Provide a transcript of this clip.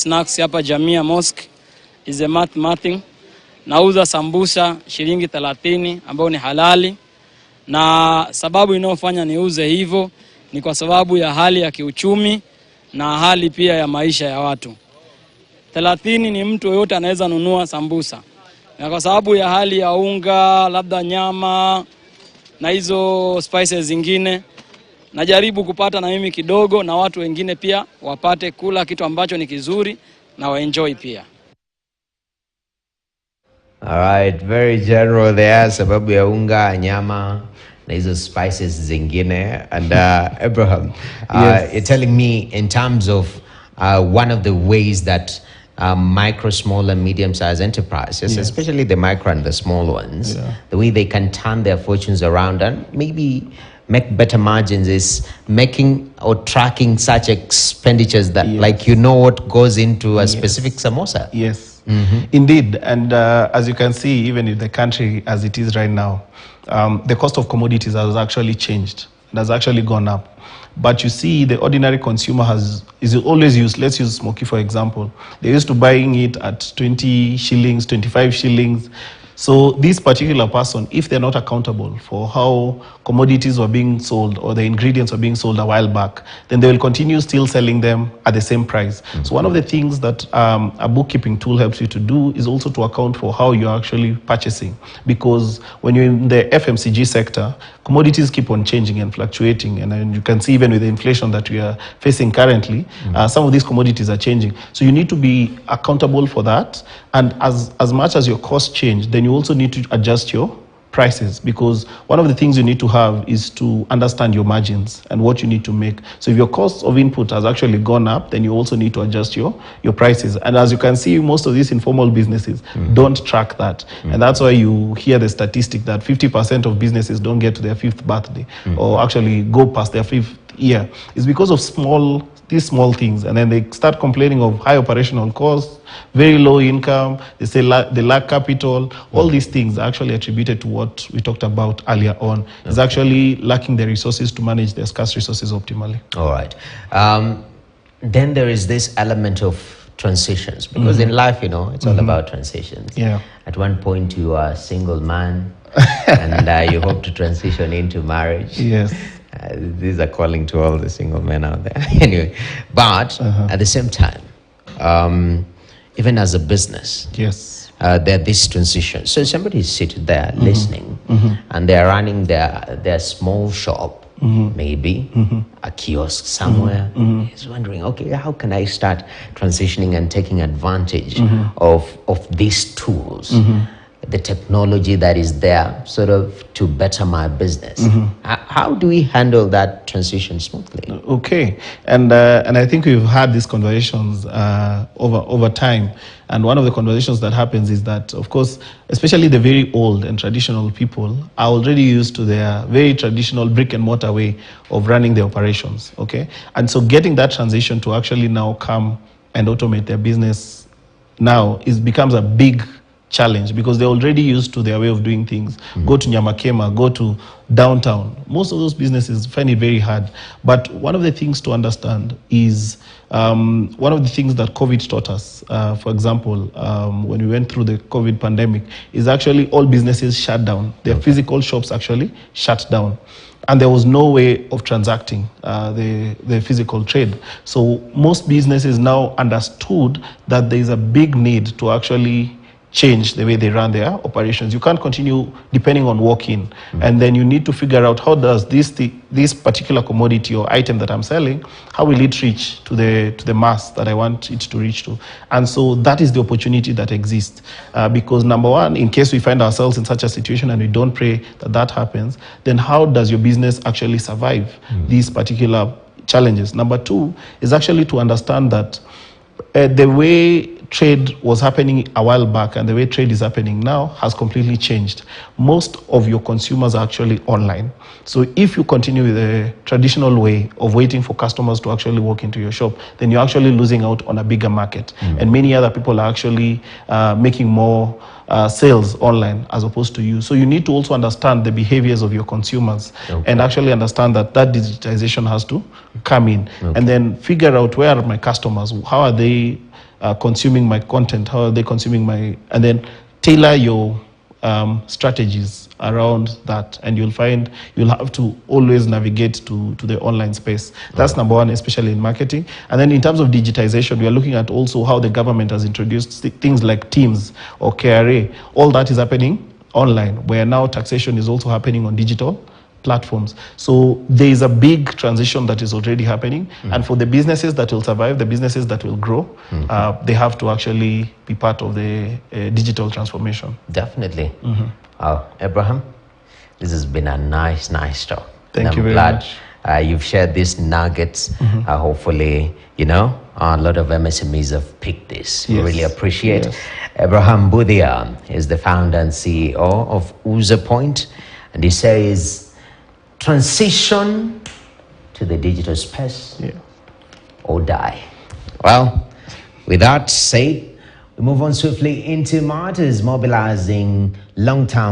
Snacks hapa Jamia Mosque is a mathing. Nauza sambusa shilingi 30 ambao ni halali, na sababu inayofanya niuze hivyo ni kwa sababu ya hali ya kiuchumi na hali pia ya maisha ya watu. 30 ni mtu yote anaweza nunua sambusa, na kwa sababu ya hali ya unga, labda nyama na hizo spices zingine, najaribu kupata na mimi kidogo na watu wengine pia wapate kula kitu ambacho ni kizuri na waenjoy pia. Alright, very general there, sababu ya unga, nyama na hizo spices zingine. And Abraham, yes, you're telling me in terms of one of the ways that micro, small and medium-sized enterprises, yes, especially the micro and the small ones, yeah, the way they can turn their fortunes around and maybe make better margins is making or tracking such expenditures that, yes, like what goes into a, yes, specific samosa. Yes, indeed. And as you can see, even in the country as it is right now, the cost of commodities has actually changed. It has actually gone up. But you see, the ordinary consumer is always used. Let's use smoky for example. They're used to buying it at 20 shillings, 25 shillings. So this particular person, if they're not accountable for how commodities were being sold or the ingredients were being sold a while back, then they will continue still selling them at the same price. So one of the things that a bookkeeping tool helps you to do is also to account for how you're actually purchasing. Because when you're in the FMCG sector, commodities keep on changing and fluctuating. And you can see even with the inflation that we are facing currently, some of these commodities are changing. So you need to be accountable for that. And as much as your costs change, then you also need to adjust your prices, because one of the things you need to have is to understand your margins and what you need to make. So if your cost of input has actually gone up, then you also need to adjust your prices. And as you can see, most of these informal businesses don't track that. And that's why you hear the statistic that 50% of businesses don't get to their 5th birthday or actually go past their 5th year. It's because of these small things, and then they start complaining of high operational costs, very low income, they say they lack capital. All these things are actually attributed to what we talked about earlier on. It's actually lacking the resources to manage their scarce resources optimally. All right. Then there is this element of transitions, because in life, it's all about transitions. Yeah. At one point you are a single man and you hope to transition into marriage. Yes. These are calling to all the single men out there. Anyway, but at the same time, even as a business, yes, there are these transitions. So somebody is sitting there listening, and they're running their small shop, maybe a kiosk somewhere. He's wondering, okay, how can I start transitioning and taking advantage of these tools? The technology that is there sort of to better my business. How do we handle that transition smoothly? Okay, and I think we've had these conversations over time, and one of the conversations that happens is that, of course, especially the very old and traditional people are already used to their very traditional brick and mortar way of running their operations, okay? And so getting that transition to actually now come and automate their business now becomes a big challenge, because they're already used to their way of doing things. Go to Nyamakema, go to downtown. Most of those businesses find it very hard. But one of the things to understand is one of the things that COVID taught us, for example, when we went through the COVID pandemic, is actually all businesses shut down. Their physical shops actually shut down. And there was no way of transacting the physical trade. So most businesses now understood that there is a big need to actually change the way they run their operations. You can't continue depending on walk-in. And then you need to figure out, how does this particular commodity or item that I'm selling, how will it reach to the mass that I want it to reach to? And so that is the opportunity that exists. Because number one, in case we find ourselves in such a situation and we don't pray that happens, then how does your business actually survive these particular challenges? Number two is actually to understand that the way trade was happening a while back and the way trade is happening now has completely changed. Most of your consumers are actually online. So if you continue with the traditional way of waiting for customers to actually walk into your shop, then you're actually losing out on a bigger market. And many other people are actually making more sales online as opposed to you. So you need to also understand the behaviors of your consumers and actually understand that digitization has to come in and then figure out, where are my customers? How are they consuming my content? How are they consuming and then tailor your strategies around that, and you'll find you'll have to always navigate to the online space. That's number one, especially in marketing. And then in terms of digitization, we are looking at also how the government has introduced things like Teams or KRA. All that is happening online, where now taxation is also happening on digital platforms. So there is a big transition that is already happening, and for the businesses that will survive, the businesses that will grow, they have to actually be part of the digital transformation. Definitely. Abraham, this has been a nice talk. Thank you I'm very glad, much. you've shared these nuggets. Hopefully, a lot of MSMEs have picked this. We Yes. really appreciate. Yes. Abraham Budia is the founder and CEO of UserPoint, and he says, transition to the digital space or die. Well, with that said, we move on swiftly into matters mobilizing long-term